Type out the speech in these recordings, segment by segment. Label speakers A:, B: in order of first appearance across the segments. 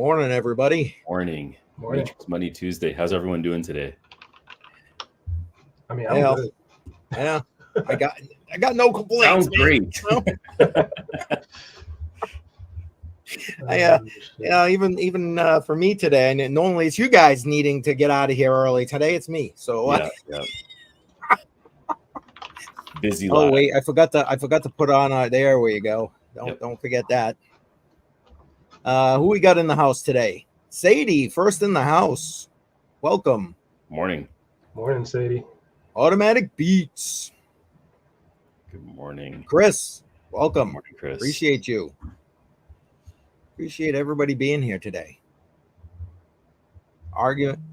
A: Morning, everybody.
B: Morning.
C: Morning.
B: Matrix Money Tuesday. How's everyone doing today?
C: I mean, I'm good.
A: Yeah, I got no complaints.
B: Sounds great.
A: Even for me today, and normally it's you guys needing to get out of here early. Today it's me. So
B: yeah. Busy.
A: Oh wait, I forgot to put on. There we go. Don't forget that. Who we got in the house today? Sadie, first in the house. Welcome.
B: Morning.
C: Morning, Sadie.
A: Automatic Beats.
B: Good morning.
A: Chris, welcome.
B: Good morning, Chris.
A: Appreciate you. Appreciate everybody being here today.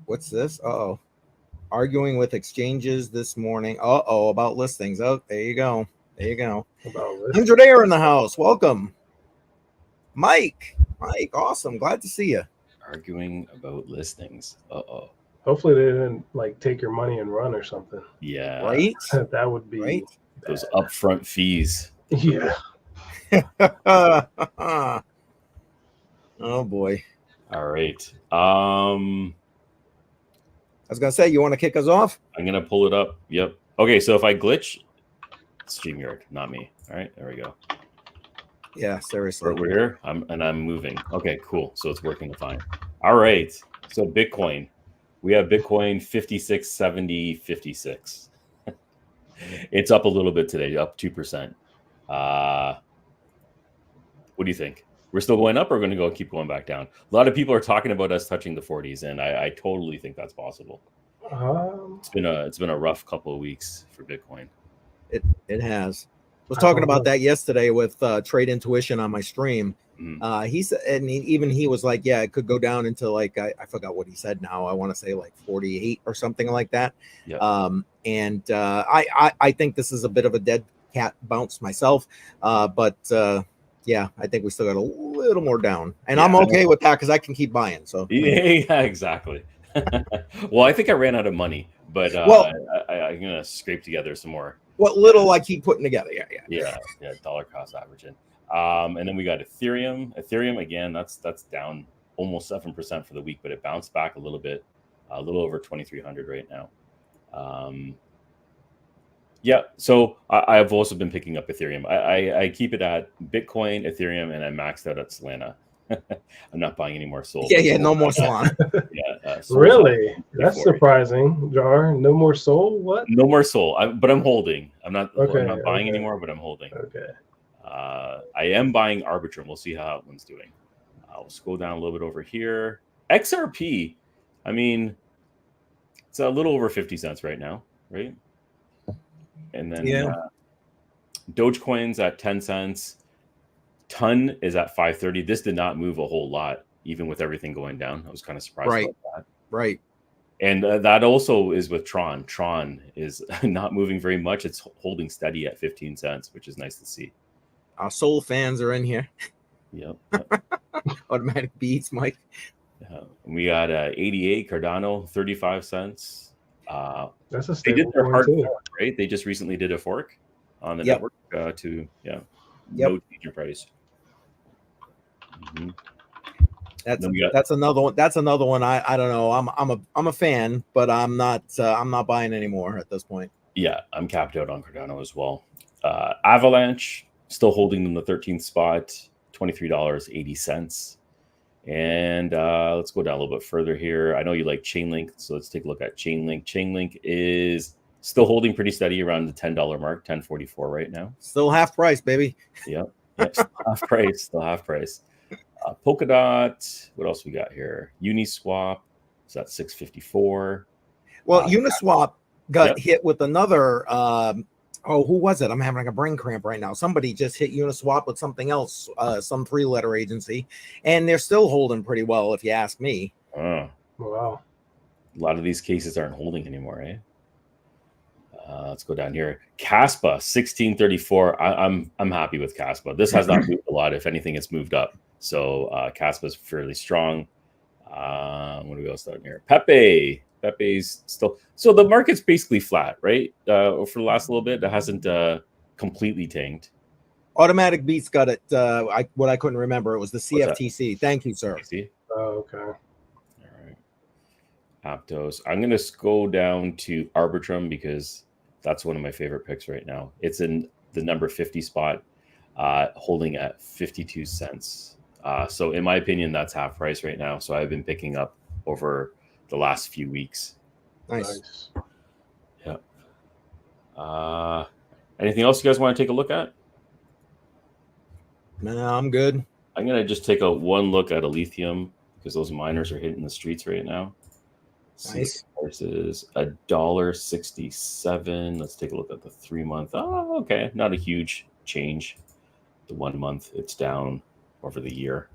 A: What's this? Uh-oh. Arguing with exchanges this morning. Uh-oh, about listings. Oh, there you go.
C: About listings.
A: 100 Air in the house. Welcome. Mike, awesome. Glad to see you.
B: Arguing about listings. Uh-oh.
C: Hopefully they didn't take your money and run or something.
B: Yeah.
A: Right?
C: That would be
A: right.
B: Those upfront fees.
C: Yeah.
A: Oh boy.
B: All right.
A: I was gonna say, you want to kick us off?
B: I'm gonna pull it up. Yep. Okay, so if I glitch, StreamYard, not me. All right, there we go.
A: Yeah, seriously.
B: We're here. I'm moving. Okay, cool. So it's working fine. All right. So Bitcoin. We have Bitcoin 5670.56. It's up a little bit today, up 2%. What do you think? We're still going up, or we're going to keep going back down? A lot of people are talking about us touching the 40s, and I totally think that's possible. It's been a rough couple of weeks for Bitcoin.
A: It has. I was talking about that yesterday with Trade Intuition on my stream.
B: Mm-hmm.
A: He said, and he was like, yeah, it could go down into like I forgot what he said now. I want to say like 48 or something like that.
B: Yep.
A: I think this is a bit of a dead cat bounce myself. But yeah, I think we still got a little more down, and I'm okay with that because I can keep buying. So
B: yeah, exactly. Well, I think I ran out of money, but I'm gonna scrape together some more.
A: What little I keep putting together,
B: yeah, dollar cost averaging. And then we got Ethereum. Ethereum again, that's down almost 7% for the week, but it bounced back a little bit, a little over 2,300 right now. Yeah, so I've also been picking up Ethereum. I keep it at Bitcoin, Ethereum, and I maxed out at Solana. I'm not buying any more Sol.
A: Yeah, no more Solana.
B: Yeah,
C: really? That's surprising, Jar. No more Sol? What?
B: No more Sol. But I'm holding. I'm not buying anymore, but I'm holding.
C: Okay.
B: I am buying Arbitrum. We'll see how that one's doing. I'll scroll down a little bit over here. XRP, I mean, it's a little over 50 cents right now, right? And then Dogecoin's at 10 cents. Ton is at 530. This did not move a whole lot, even with everything going down. I was kind of surprised about that.
A: Right.
B: And that also is with Tron. Tron is not moving very much. It's holding steady at 15 cents, which is nice to see.
A: Our Soul fans are in here.
B: Yep.
A: Automatic Beats, Mike.
B: We got 88 Cardano, 35 cents.
C: That's a
B: they did their hard fork, right? They just recently did a fork on the network no change in price. Mm-hmm.
A: That's another one. That's another one. I don't know. I'm a fan, but I'm not buying anymore at this point.
B: Yeah, I'm capped out on Cardano as well. Avalanche still holding in the 13th spot, $23.80. And let's go down a little bit further here. I know you like Chainlink, so let's take a look at Chainlink. Chainlink is still holding pretty steady around the $10 mark, $10.44 right now.
A: Still half price, baby.
B: Yep, still half price. Polkadot. What else we got here? Uniswap is at $6.54.
A: Well, Uniswap got hit with another. Who was it? I'm having like a brain cramp right now. Somebody just hit Uniswap with something else, some 3-letter agency, and they're still holding pretty well, if you ask me.
B: Oh,
C: wow!
B: A lot of these cases aren't holding anymore, eh? Let's go down here. Caspa 1634. I'm happy with Caspa. This has not moved a lot. If anything, it's moved up. So Caspa is fairly strong. What do we else down here? Pepe's still. So the market's basically flat, right? For the last little bit, it hasn't completely tanked.
A: Automatic Beats got it. What I couldn't remember, it was the CFTC. Thank you, sir.
C: Oh, okay.
B: All right. Aptos. I'm going to go down to Arbitrum because that's one of my favorite picks right now. It's in the number 50 spot, holding at 52 cents. So in my opinion, that's half price right now. So I've been picking up over the last few weeks.
A: Nice.
B: Yeah. Anything else you guys want to take a look at?
A: No, I'm good.
B: I'm going to just take one look at Lithium because those miners are hitting the streets right now.
A: Nice.
B: Price is $1.67. Let's take a look at the 3 month. Oh, okay. Not a huge change. The 1 month, it's down over the year.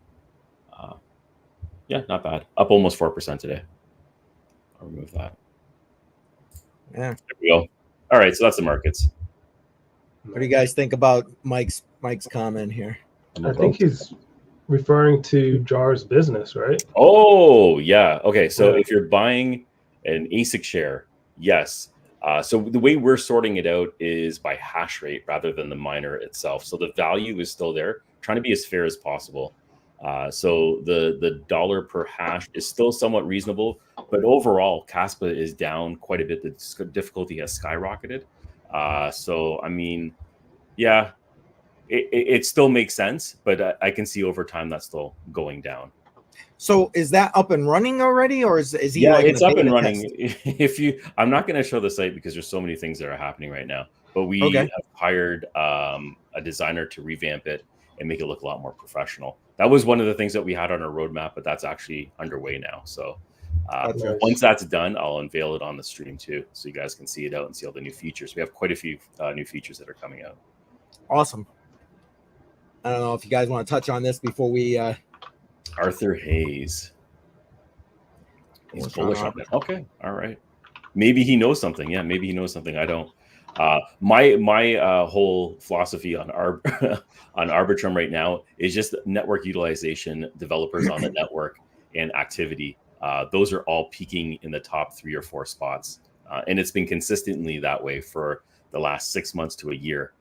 B: Yeah, not bad. Up almost 4% today. I'll remove that.
A: Yeah.
B: There we go. All right, so that's the markets.
A: What do you guys think about Mike's comment here?
C: I think he's referring to Jar's business, right?
B: Oh, yeah. Okay, so if you're buying an ASIC share, yes. So the way we're sorting it out is by hash rate rather than the miner itself. So the value is still there, trying to be as fair as possible. So the dollar per hash is still somewhat reasonable, but overall, Caspa is down quite a bit. The difficulty has skyrocketed. So, I mean, yeah, it still makes sense, but I can see over time that's still going down.
A: So is that up and running already, or is he?
B: Yeah,
A: like
B: it's up and running.
A: Test?
B: I'm not going to show the site because there's so many things that are happening right now, but we have hired a designer to revamp it and make it look a lot more professional. That was one of the things that we had on our roadmap, but that's actually underway now. So once that's done, I'll unveil it on the stream too, so you guys can see it out and see all the new features. We have quite a few new features that are coming out.
A: Awesome. I don't know if you guys want to touch on this before we.
B: Arthur Hayes. He's bullish on it. Okay, all right. Maybe he knows something. Yeah, maybe he knows something I don't. My whole philosophy on on Arbitrum right now is just network utilization, developers on the network, and activity. Those are all peaking in the top 3 or 4 spots, and it's been consistently that way for the last 6 months to a year.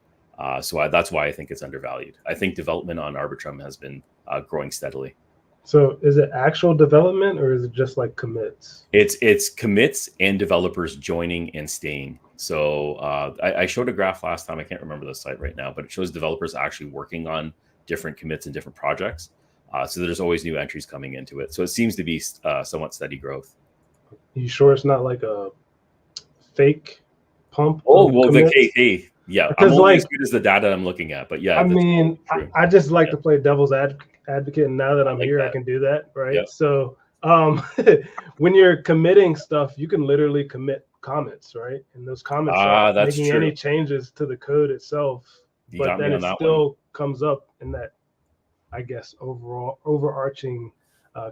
B: So that's why I think it's undervalued. I think development on Arbitrum has been growing steadily.
C: So is it actual development or is it just like commits?
B: It's commits and developers joining and staying. So I showed a graph last time. I can't remember the site right now, but it shows developers actually working on different commits and different projects. So there's always new entries coming into it. So it seems to be somewhat steady growth.
C: You sure it's not like a fake pump?
B: Oh, well, hey, yeah. Because I'm only as good as the data I'm looking at, but yeah.
C: I mean, I just like to play devil's advocate, and now that I'm here, I can do that, right? Yep. So when you're committing stuff, you can literally commit comments, right? And those comments are making any changes to the code itself, but then it still comes up in that, I guess, overarching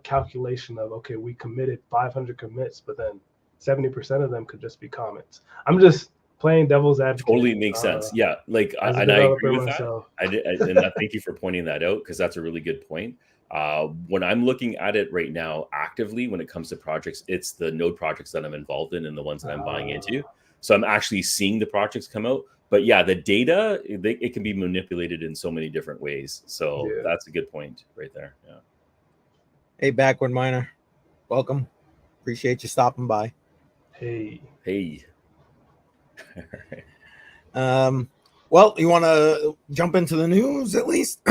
C: calculation of, okay, we committed 500 commits, but then 70% of them could just be comments. I'm just playing devil's advocate.
B: Totally makes sense. Yeah, like and I agree with that. And thank you for pointing that out, because that's a really good point. When I'm looking at it right now actively, when it comes to projects, it's the node projects that I'm involved in and the ones that I'm buying into. So I'm actually seeing the projects come out. But yeah, the data, it can be manipulated in so many different ways. So that's a good point right there. Yeah.
A: Hey, Backward Miner, welcome. Appreciate you stopping by.
C: Hey.
A: Well, you want to jump into the news at least,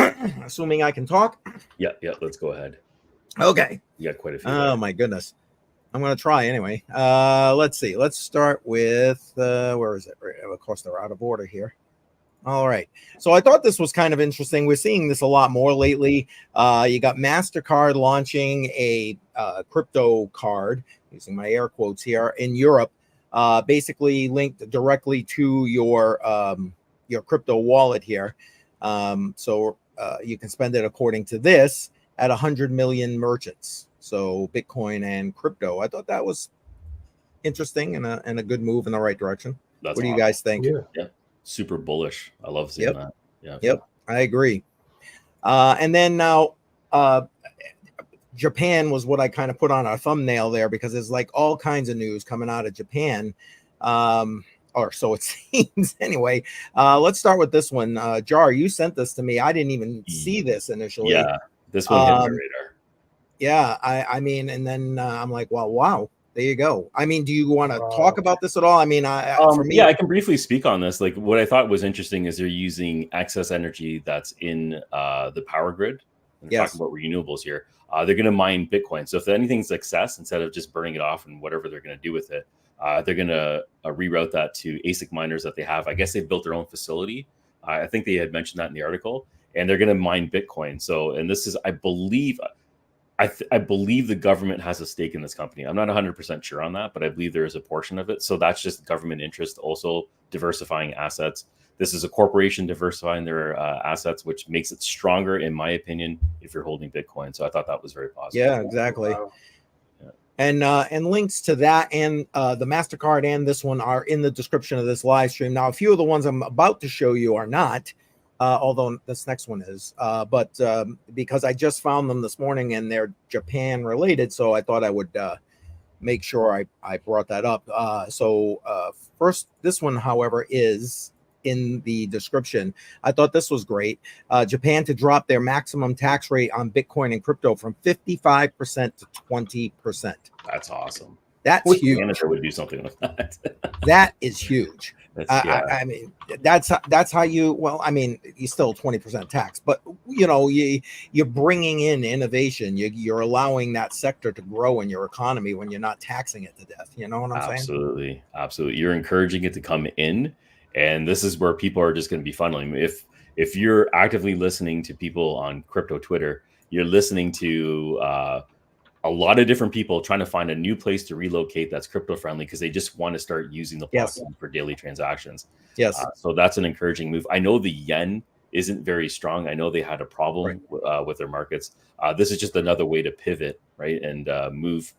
A: assuming I can talk?
B: Yeah, let's go ahead.
A: Okay.
B: You got quite a few.
A: Oh, my goodness. I'm going to try anyway. Let's see. Let's start with, where is it? Of course, they're out of order here. All right. So I thought this was kind of interesting. We're seeing this a lot more lately. You got MasterCard launching a crypto card, using my air quotes here, in Europe, basically linked directly to your crypto wallet here. So you can spend it according to this at 100 million merchants. So Bitcoin and crypto. I thought that was interesting and a good move in the right direction. What do you guys think?
B: Yeah. Super bullish. I love seeing that. Yeah.
A: Yep. I agree. And then now Japan was what I kind of put on our thumbnail there, because there's like all kinds of news coming out of Japan. Or so it seems anyway. Let's start with this one. Jar, you sent this to me. I didn't even see this initially.
B: Yeah, this one hit my radar.
A: Yeah, I mean, and then I'm like, well, wow, there you go. I mean, do you want to talk about this at all? I mean, for me,
B: yeah, I can briefly speak on this. Like, what I thought was interesting is they're using excess energy that's in the power grid. And they're talking about renewables here. They're going to mine Bitcoin. So if anything's excess, instead of just burning it off and whatever they're going to do with it, they're going to reroute that to ASIC miners that they have. I guess they've built their own facility. I think they had mentioned that in the article, and they're going to mine Bitcoin. So, and this is, I believe the government has a stake in this company. I'm not 100% sure on that, but I believe there is a portion of it. So that's just government interest, also diversifying assets. This is a corporation diversifying their assets, which makes it stronger, in my opinion, if you're holding Bitcoin. So I thought that was very positive.
A: Yeah, exactly. Wow. And links to that and the MasterCard and this one are in the description of this live stream. Now, a few of the ones I'm about to show you are not. Although this next one is, but because I just found them this morning and they're Japan related, so I thought I would make sure I brought that up. First, this one, however, is in the description. I thought this was great. Japan to drop their maximum tax rate on Bitcoin and crypto from 55% to 20%.
B: That's awesome.
A: That's huge.
B: Canada would do something like that.
A: That is huge. I mean, that's how you. Well, I mean, you still 20% tax, but you know, you're bringing in innovation. You're allowing that sector to grow in your economy when you're not taxing it to death. You know what I'm saying?
B: Absolutely. You're encouraging it to come in, and this is where people are just going to be funneling. If you're actively listening to people on crypto Twitter, you're listening to a lot of different people trying to find a new place to relocate that's crypto friendly because they just want to start using the platform for daily transactions.
A: Yes.
B: So that's an encouraging move. I know the yen isn't very strong. I know they had a problem with their markets. This is just another way to pivot, right? And move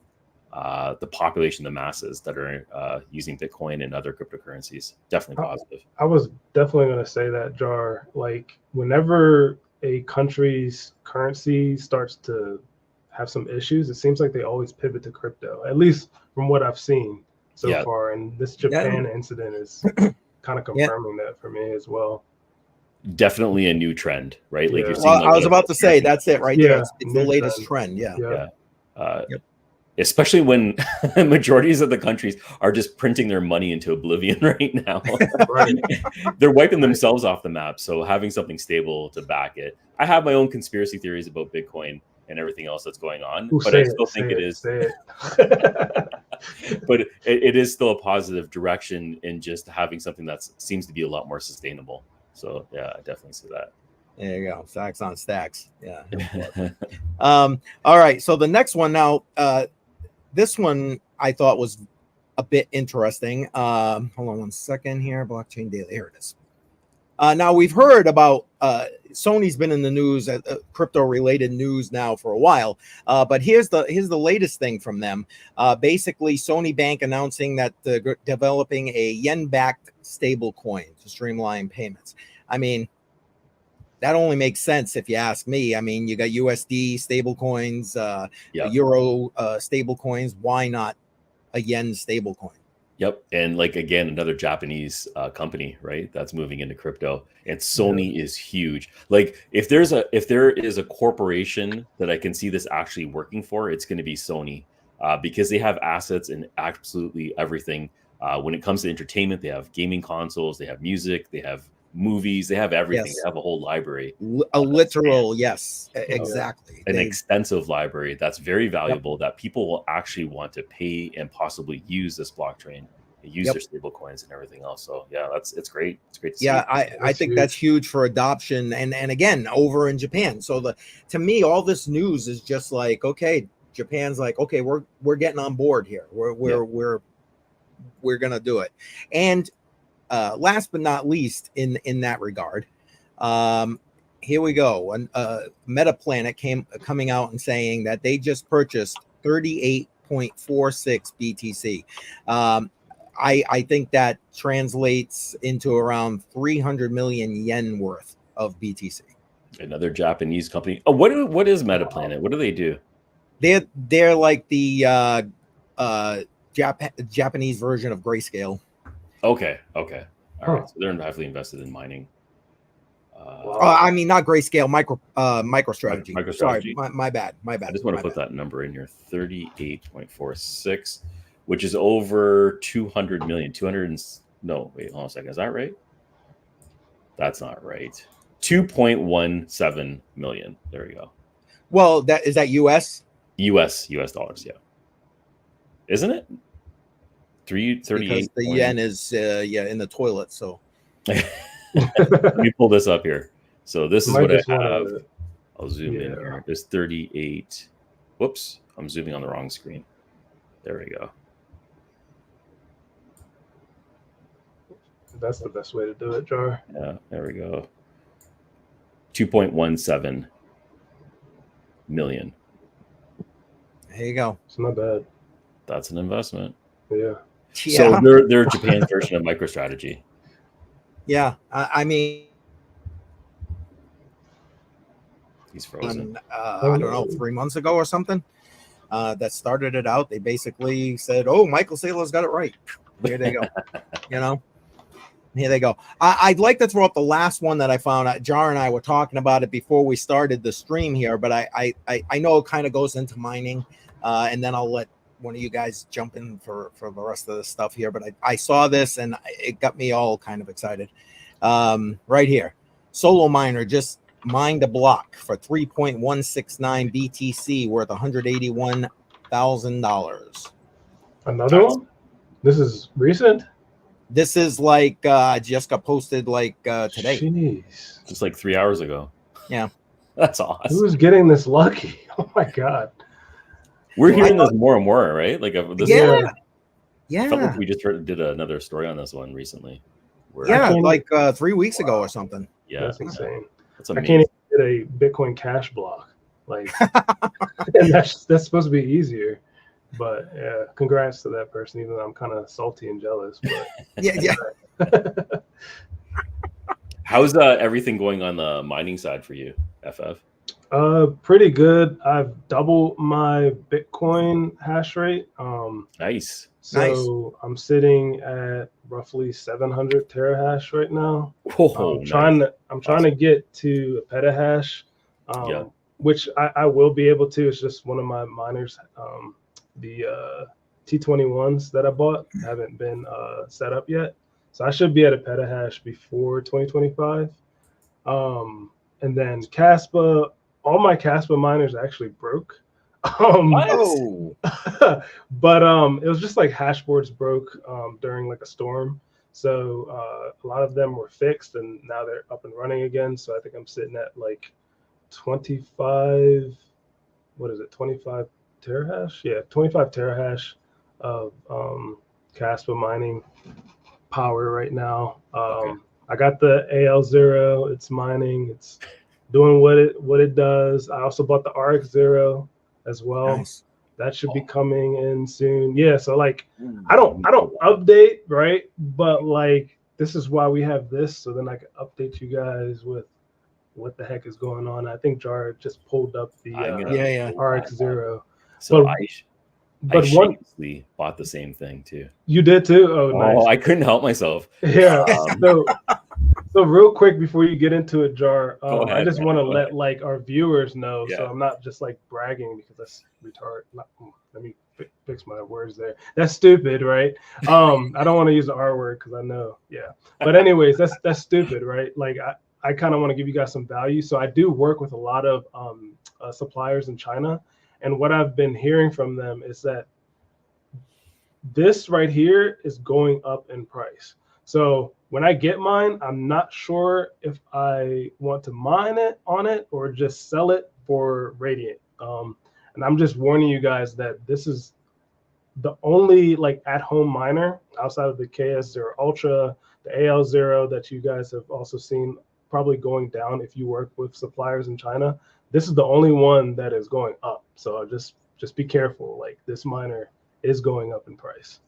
B: the population, the masses that are using Bitcoin and other cryptocurrencies. Definitely positive.
C: I was definitely going to say that, Jar. Like, whenever a country's currency starts to have some issues, it seems like they always pivot to crypto, at least from what I've seen so far. And this Japan incident is kind of confirming that for me as well.
B: Definitely a new trend, right? Like,
A: you're seeing I was about to say, that's it right there. It's the latest trend.
B: Especially when majorities of the countries are just printing their money into oblivion right now. They're wiping themselves off the map. So having something stable to back it. I have my own conspiracy theories about Bitcoin and everything else that's going on, but I still think it is. But it is still a positive direction in just having something that seems to be a lot more sustainable. So yeah, I definitely see that.
A: There you go. Stacks on stacks. Yeah. All right. So the next one now, this one I thought was a bit interesting. Hold on one second here. Blockchain Daily. Here it is. Now we've heard about Sony's been in the news, crypto related news now for a while. But here's the latest thing from them. Basically, Sony Bank announcing that they're developing a yen-backed stable coin to streamline payments. I mean, that only makes sense if you ask me. I mean, you got USD stable coins, Euro stable coins. Why not a yen stable coin?
B: Yep. And like, again, another Japanese company, right? That's moving into crypto. And Sony is huge. Like, if there is a corporation that I can see this actually working for, it's going to be Sony, because they have assets in absolutely everything. When it comes to entertainment, they have gaming consoles, they have music, they have movies, they have everything. They have a whole library.
A: A literal, exactly.
B: An extensive library that's very valuable that people will actually want to pay and possibly use this blockchain, use their stable coins and everything else. So yeah, it's great. It's great to see.
A: I think that's huge for adoption and again over in Japan. So to me, all this news is just like, okay, Japan's like, okay, we're getting on board here. We're gonna do it. And last but not least, in that regard, here we go. MetaPlanet coming out and saying that they just purchased 38.46 BTC. I think that translates into around 300 million yen worth of BTC.
B: Another Japanese company. Oh, what is MetaPlanet? What do they do?
A: They're like the Japanese version of Grayscale.
B: Okay. All right. So they're heavily invested in mining.
A: I mean, not grayscale, MicroStrategy.
B: MicroStrategy.
A: Sorry, my bad.
B: I just want to put that number in here, 38.46, which is over 200 million. 200 and no, wait, hold on a second. Is that right? That's not right. 2.17 million. There we go.
A: Well, is that US?
B: US dollars, yeah. Isn't it? 338.
A: Because the yen is in the toilet, so
B: let me pull this up here. So this is what I have. I'll zoom in here. There's 38. Whoops, I'm zooming on the wrong screen. There we go.
C: That's the best way to do it, Jar.
B: Yeah, there we go. 2.17 million.
A: There you go.
C: It's not bad.
B: That's an investment.
C: Yeah.
B: So they're Japan's version of MicroStrategy.
A: Yeah, I mean,
B: He's frozen.
A: I don't know, 3 months ago or something. That started it out. They basically said, "Oh, Michael Saylor's got it right." Here they go. Here they go. I'd like to throw up the last one that I found. Jar and I were talking about it before we started the stream here, but I know it kind of goes into mining, and then I'll let one of you guys jump in for the rest of the stuff here. But I saw this and it got me all kind of excited. Right here, Solo Miner just mined a block for 3.169 BTC, worth $181,000.
C: Another one? This is recent?
A: This is like just got posted like today.
C: Jeez.
B: Just like 3 hours ago.
A: Yeah.
B: That's awesome.
C: Who's getting this lucky? Oh my God.
B: We're hearing this more and more, right? Like this
A: yeah.
B: I felt like we just did another story on this one recently.
A: Like 3 weeks ago or something.
B: Yeah.
C: That's insane.
B: That's amazing.
C: I can't even get a Bitcoin Cash block. Like, and that's supposed to be easier. But yeah, congrats to that person, even though I'm kind of salty and jealous. But
A: yeah.
B: How's everything going on the mining side for you, FF?
C: Pretty good. I've doubled my Bitcoin hash rate.
B: Nice.
C: So I'm sitting at roughly 700 terahash right now.
B: Oh,
C: I'm trying to get to a petahash, which I will be able to. It's just one of my miners, the T21s that I bought haven't been set up yet. So I should be at a petahash before 2025. And then Caspa, all my Caspa miners actually broke. But it was just like hashboards broke during like a storm. So a lot of them were fixed and now they're up and running again. So I think I'm sitting at like 25 terahash? Yeah, 25 terahash of Caspa mining power right now. I got the AL0. It's mining. It's doing what it does. I also bought the RX0 as well.
A: Nice.
C: That should be coming in soon. Yeah, so like I don't update, right? But like this is why we have this, so then I can update you guys with what the heck is going on. I think Jar just pulled up the RX0.
B: So
C: but
B: I shamelessly bought the same thing too.
C: You did too? Oh, nice.
B: I couldn't help myself.
C: Yeah. So real quick before you get into it, Jar, I just want to let like our viewers know. Yeah. So I'm not just like bragging because that's retarded. Let me fix my words there. That's stupid, right? I don't want to use the R word because I know. Yeah. But anyways, that's stupid, right? Like I kind of want to give you guys some value. So I do work with a lot of suppliers in China. And what I've been hearing from them is that this right here is going up in price. So when I get mine, I'm not sure if I want to mine it on it or just sell it for Radiant. And I'm just warning you guys that this is the only like at-home miner outside of the KS0 Ultra, the AL0 that you guys have also seen probably going down if you work with suppliers in China. This is the only one that is going up. So just be careful. Like this miner is going up in price.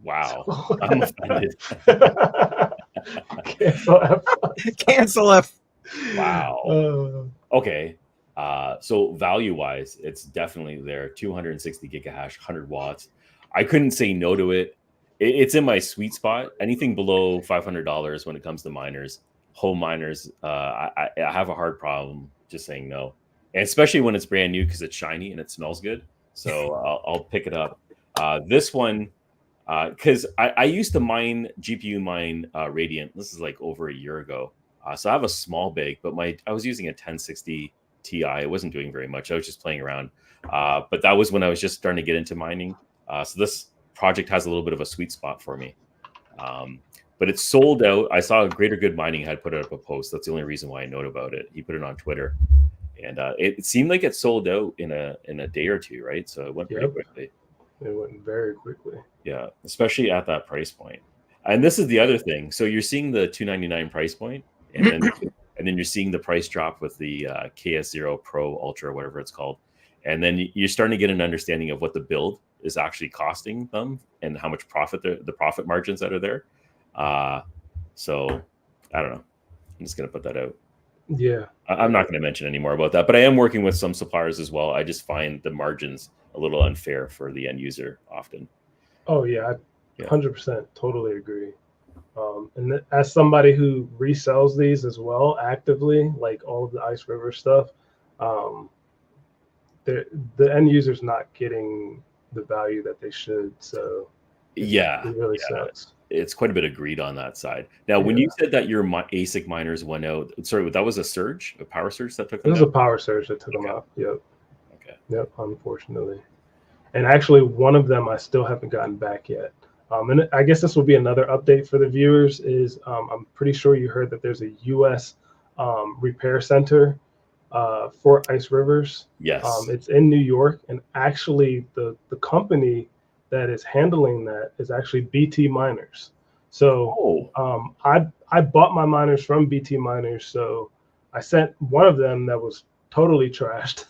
B: Wow. I'm offended.
A: Cancel F.
B: Wow. Okay. So value-wise, it's definitely there. 260 gigahash, 100 watts. I couldn't say no to it. It's in my sweet spot. Anything below $500 when it comes to miners, home miners, I have a hard problem just saying no, and especially when it's brand new because it's shiny and it smells good. So I'll pick it up. This one, because I used to GPU mine Radiant. This is like over a year ago. So I have a small bag, but I was using a 1060 Ti. It wasn't doing very much. I was just playing around. But that was when I was just starting to get into mining. So this project has a little bit of a sweet spot for me. But it's sold out. I saw Greater Good Mining had put up a post. That's the only reason why I know about it. He put it on Twitter, and it seemed like it sold out in a day or two, right? So it went pretty quickly.
C: It went very quickly.
B: Yeah, especially at that price point. And this is the other thing. So you're seeing the $299 price point, and then you're seeing the price drop with the KS0 Pro Ultra, whatever it's called, and then you're starting to get an understanding of what the build is actually costing them and how much profit the profit margins that are there. So I don't know. I'm just gonna put that out.
C: Yeah,
B: I'm not going to mention any more about that, but I am working with some suppliers as well. I just find the margins a little unfair for the end user often.
C: Oh yeah, 100% totally agree. And as somebody who resells these as well actively, like all of the Ice River stuff, the end user's not getting the value that they should. So it really sucks.
B: It's quite a bit of greed on that side. Now, when you said that your ASIC miners went out, sorry, that was a power surge that took them out?
C: It was a power surge that took them out. Yep.
B: Okay.
C: Yep, unfortunately. And actually, one of them I still haven't gotten back yet. And I guess this will be another update for the viewers is I'm pretty sure you heard that there's a U.S. Repair center for Ice Rivers.
B: Yes.
C: It's in New York. And actually, the company that is handling that is actually BT Miners. So I bought my miners from BT Miners. So I sent one of them that was totally trashed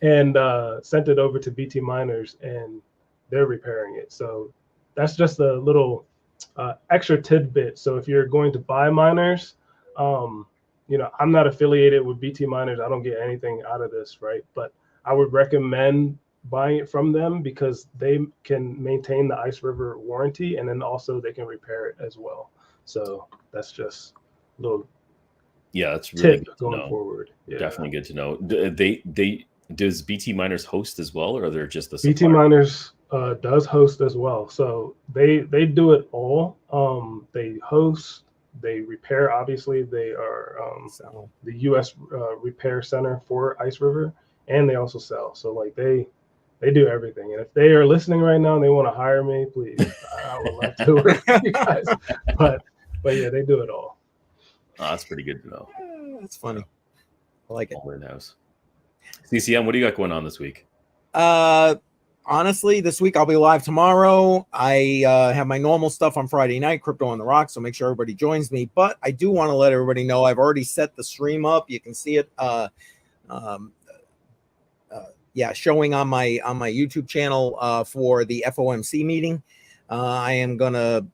C: and sent it over to BT Miners, and they're repairing it. So that's just a little extra tidbit. So if you're going to buy miners, I'm not affiliated with BT Miners. I don't get anything out of this, right? But I would recommend buying it from them because they can maintain the Ice River warranty, and then also they can repair it as well. So that's just a little
B: that's really
C: tip going forward. Yeah.
B: Definitely good to know. Does BT Miners host as well, or they're just the supplier?
C: BT Miners does host as well. So they do it all. They host, they repair. Obviously, they are the U.S. Repair Center for Ice River, and they also sell. So like they do everything. And if they are listening right now and they want to hire me, please, I would love to work with you guys. But yeah, they do it all.
B: Oh, that's pretty good to know.
A: That's funny. I like it.
B: All in house. CCM, what do you got going on this week?
A: Honestly, this week I'll be live tomorrow. I have my normal stuff on Friday night, Crypto on the Rocks, so make sure everybody joins me. But I do want to let everybody know I've already set the stream up. You can see it showing on my YouTube channel for the FOMC meeting. I am gonna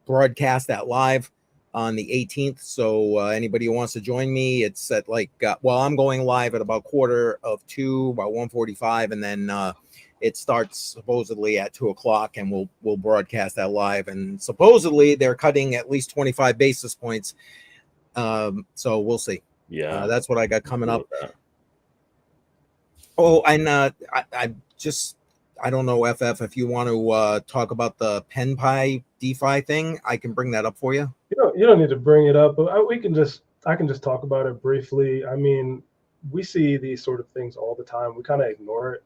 A: broadcast that live on the 18th. So anybody who wants to join me, it's at I'm going live at about 1:45, about 1:45, and then it starts supposedly at 2:00, and we'll broadcast that live. And supposedly they're cutting at least 25 basis points. So we'll see.
B: Yeah,
A: that's what I got coming up. Oh, and I don't know, FF, if you want to talk about the PenPy DeFi thing, I can bring that up for you.
C: You don't need to bring it up, but I can just talk about it briefly. I mean, we see these sort of things all the time. We kind of ignore it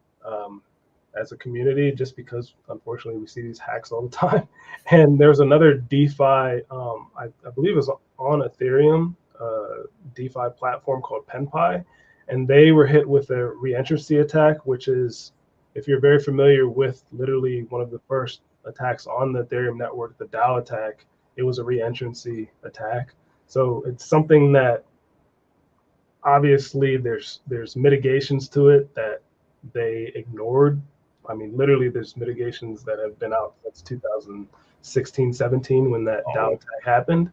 C: as a community just because, unfortunately, we see these hacks all the time. And there's another DeFi, I believe it was on Ethereum, DeFi platform called PenPy, and they were hit with a reentrancy attack, which is, if you're very familiar with literally one of the first attacks on the Ethereum network, the DAO attack, it was a reentrancy attack. So it's something that obviously there's mitigations to it that they ignored. I mean, literally there's mitigations that have been out since 2016, 17 when that DAO attack happened,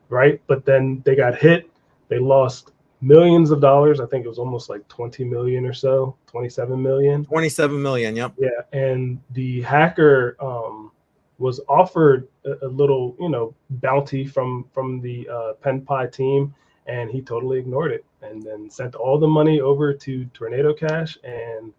C: right? But then they got hit. They lost millions of dollars. I think it was almost like 20 million or so, 27 million.
A: 27 million, yep.
C: Yeah, and the hacker was offered a little, bounty from the PenPy team, and he totally ignored it, and then sent all the money over to Tornado Cash and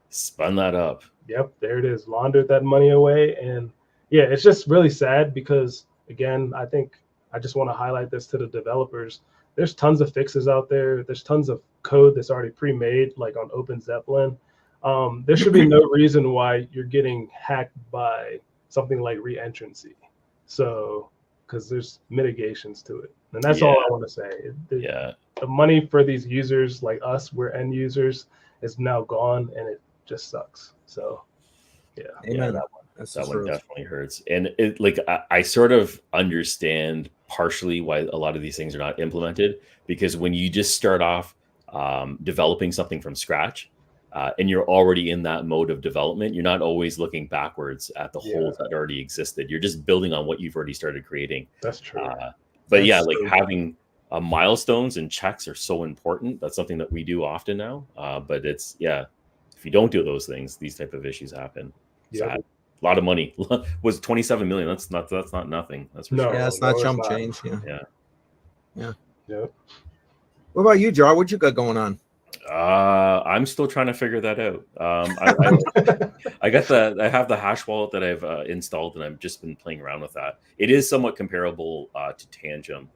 B: spun that up.
C: Yep, there it is. Laundered that money away, and yeah, it's just really sad because, again, I think I just want to highlight this to the developers. There's tons of fixes out there. There's tons of code that's already pre-made, like on OpenZeppelin. There should be no reason why you're getting hacked by something like reentrancy. So, because there's mitigations to it, and that's all I want to say. The money for these users like us, we're end users, is now gone, and it just sucks. So,
A: Amen.
B: That one definitely hurts, and I sort of understand partially why a lot of these things are not implemented, because when you just start off developing something from scratch, and you're already in that mode of development, you're not always looking backwards at the holes that already existed. You're just building on what you've already started creating.
C: That's true.
B: But having milestones and checks are so important. That's something that we do often now. But it's if you don't do those things, these type of issues happen. Sad. A lot of money was 27 million. That's not nothing. That's for sure.
A: Yeah, it's not chump change.
B: Yeah.
A: What about you, Jar? What you got going on?
B: I'm still trying to figure that out. I have the hash wallet that I've installed, and I've just been playing around with that. It is somewhat comparable to Tangem.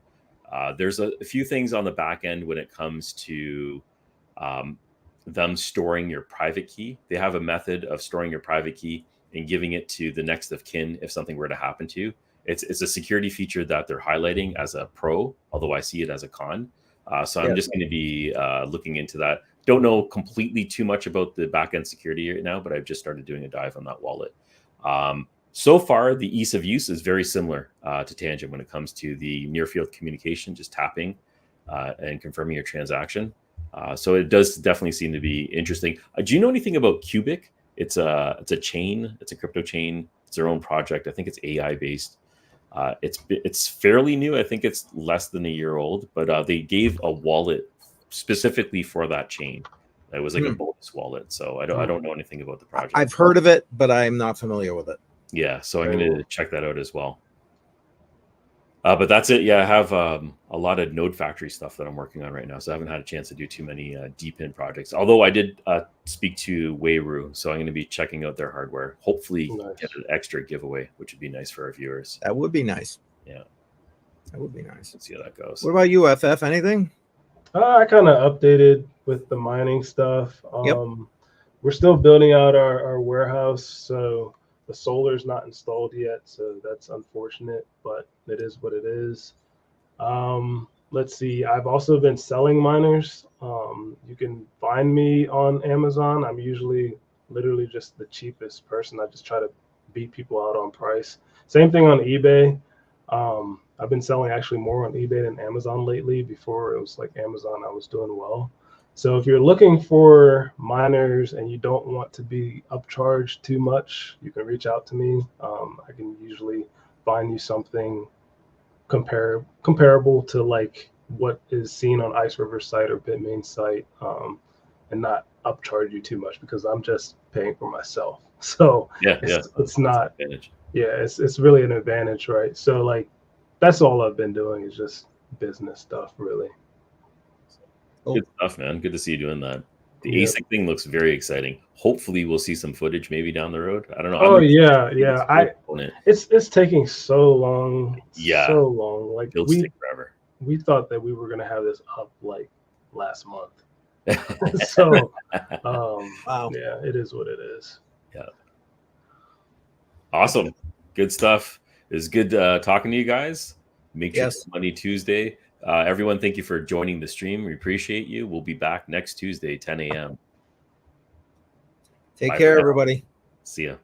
B: There's a few things on the back end when it comes to them storing your private key. They have a method of storing your private key and giving it to the next of kin if something were to happen to you. It's a security feature that they're highlighting as a pro, although I see it as a con. So I'm just going to be looking into that. Don't know completely too much about the backend security right now, but I've just started doing a dive on that wallet. So far, the ease of use is very similar to Tangent when it comes to the near field communication, just tapping and confirming your transaction. So it does definitely seem to be interesting. Do you know anything about Cubic? It's a chain. It's a crypto chain. It's their own project. I think it's AI based. It's fairly new. I think it's less than a year old, but they gave a wallet specifically for that chain. It was like a bonus wallet. So I don't know anything about the project.
A: I've heard of it, but I'm not familiar with it.
B: Yeah, so I'm going to check that out as well. But that's it. Yeah, I have a lot of Node Factory stuff that I'm working on right now, so I haven't had a chance to do too many deep in projects. Although I did speak to Weiru, so I'm going to be checking out their hardware. Hopefully get an extra giveaway, which would be nice for our viewers.
A: That would be nice.
B: Yeah.
A: That would be nice.
B: Let's see how that goes.
A: What about you, FF? Anything?
C: I kind of updated with the mining stuff. We're still building out our warehouse, so the solar's not installed yet, so that's unfortunate, but it is what it is. Let's see. I've also been selling miners. You can find me on Amazon. I'm usually literally just the cheapest person. I just try to beat people out on price. Same thing on eBay. I've been selling actually more on eBay than Amazon lately. Before it was like Amazon, I was doing well. So if you're looking for miners and you don't want to be upcharged too much, you can reach out to me. I can usually find you something comparable to like what is seen on Ice River's site or Bitmain's site, and not upcharge you too much, because I'm just paying for myself. So it's not. It's really an advantage, right? So like that's all I've been doing is just business stuff, really.
B: Good stuff, man. Good to see you doing that. The ASIC thing looks very exciting. Hopefully we'll see some footage maybe down the road. I don't know.
C: Oh, it's taking so long.
B: Yeah.
C: So long. Like
B: it'll take forever.
C: We thought that we were gonna have this up like last month. So wow. Yeah, it is what it is.
B: Yeah. Awesome. Good stuff. It was good talking to you guys. Make sure it's Money Tuesday. Everyone, thank you for joining the stream. We appreciate you. We'll be back next Tuesday, 10 a.m.
A: Take care, everybody.
B: See ya.